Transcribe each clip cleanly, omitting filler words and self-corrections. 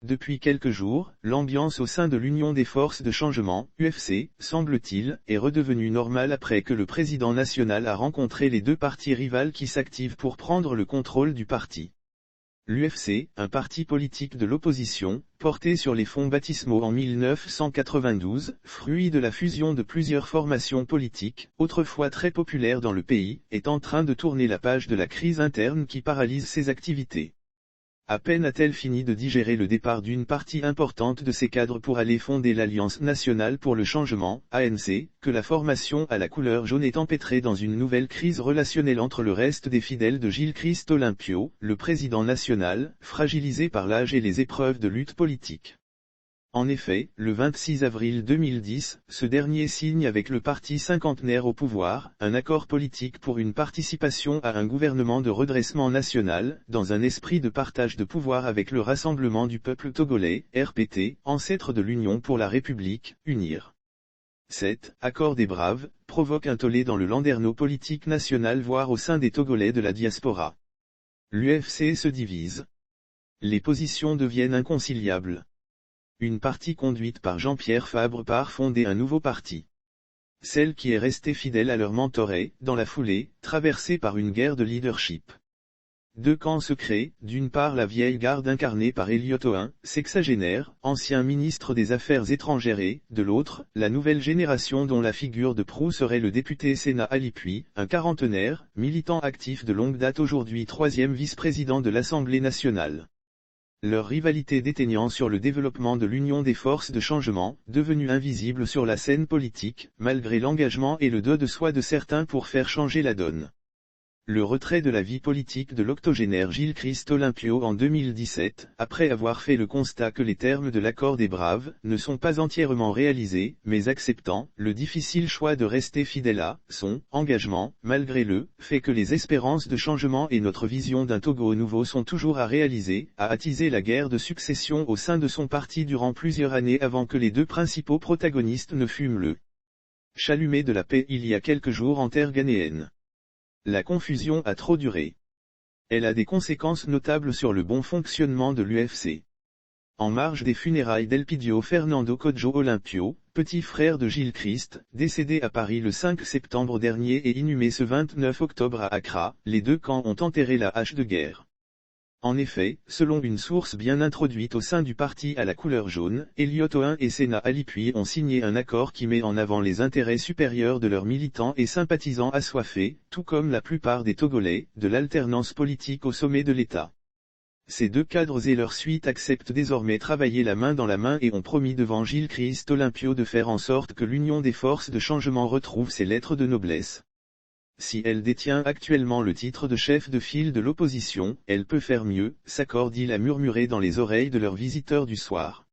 Depuis quelques jours, l'ambiance au sein de l'Union des forces de changement, UFC, semble-t-il, est redevenue normale après que le président national a rencontré les deux partis rivales qui s'activent pour prendre le contrôle du parti. L'UFC, un parti politique de l'opposition, porté sur les fonds baptismaux en 1992, fruit de la fusion de plusieurs formations politiques, autrefois très populaires dans le pays, est en train de tourner la page de la crise interne qui paralyse ses activités. À peine a-t-elle fini de digérer le départ d'une partie importante de ses cadres pour aller fonder l'Alliance nationale pour le changement, ANC, que la formation à la couleur jaune est empêtrée dans une nouvelle crise relationnelle entre le reste des fidèles de Gilles-Christ Olympio, le président national, fragilisé par l'âge et les épreuves de lutte politique. En effet, le 26 avril 2010, ce dernier signe avec le parti cinquantenaire au pouvoir, un accord politique pour une participation à un gouvernement de redressement national, dans un esprit de partage de pouvoir avec le Rassemblement du peuple togolais, RPT, ancêtre de l'Union pour la République, UNIR. Cet accord des braves provoque un tollé dans le landerneau politique national voire au sein des Togolais de la diaspora. L'UFC se divise. Les positions deviennent inconciliables. Une partie conduite par Jean-Pierre Fabre part fonder un nouveau parti. Celle qui est restée fidèle à leur mentor est, dans la foulée, traversée par une guerre de leadership. Deux camps se créent, d'une part la vieille garde incarnée par Elliot Oin, sexagénaire, ancien ministre des Affaires étrangères et, de l'autre, la nouvelle génération dont la figure de proue serait le député Sénat Alipuy, un quarantenaire, militant actif de longue date aujourd'hui troisième vice-président de l'Assemblée nationale. Leur rivalité déteignant sur le développement de l'Union des forces de changement, devenue invisible sur la scène politique, malgré l'engagement et le don de soi de certains pour faire changer la donne. Le retrait de la vie politique de l'octogénaire Gilles-Christ Olympio en 2017, après avoir fait le constat que les termes de l'accord des braves ne sont pas entièrement réalisés, mais acceptant le difficile choix de rester fidèle à son engagement, malgré le fait que les espérances de changement et notre vision d'un Togo nouveau sont toujours à réaliser, a attisé la guerre de succession au sein de son parti durant plusieurs années avant que les deux principaux protagonistes ne fument le chalumet de la paix il y a quelques jours en terre ghanéenne. La confusion a trop duré. Elle a des conséquences notables sur le bon fonctionnement de l'UFC. En marge des funérailles d'Elpidio Fernando Kodjo Olympio, petit frère de Gilles-Christ, décédé à Paris le 5 septembre dernier et inhumé ce 29 octobre à Accra, les deux camps ont enterré la hache de guerre. En effet, selon une source bien introduite au sein du parti à la couleur jaune, Elliot Oin et Sénat Alipuy ont signé un accord qui met en avant les intérêts supérieurs de leurs militants et sympathisants assoiffés, tout comme la plupart des Togolais, de l'alternance politique au sommet de l'État. Ces deux cadres et leurs suites acceptent désormais travailler la main dans la main et ont promis devant Gilles-Christ Olympio de faire en sorte que l'Union des forces de changement retrouve ses lettres de noblesse. Si elle détient actuellement le titre de chef de file de l'opposition, elle peut faire mieux, s'accorde-t-il à murmurer dans les oreilles de leurs visiteurs du soir.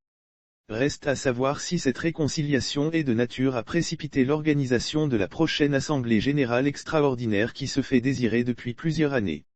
Reste à savoir si cette réconciliation est de nature à précipiter l'organisation de la prochaine Assemblée générale extraordinaire qui se fait désirer depuis plusieurs années.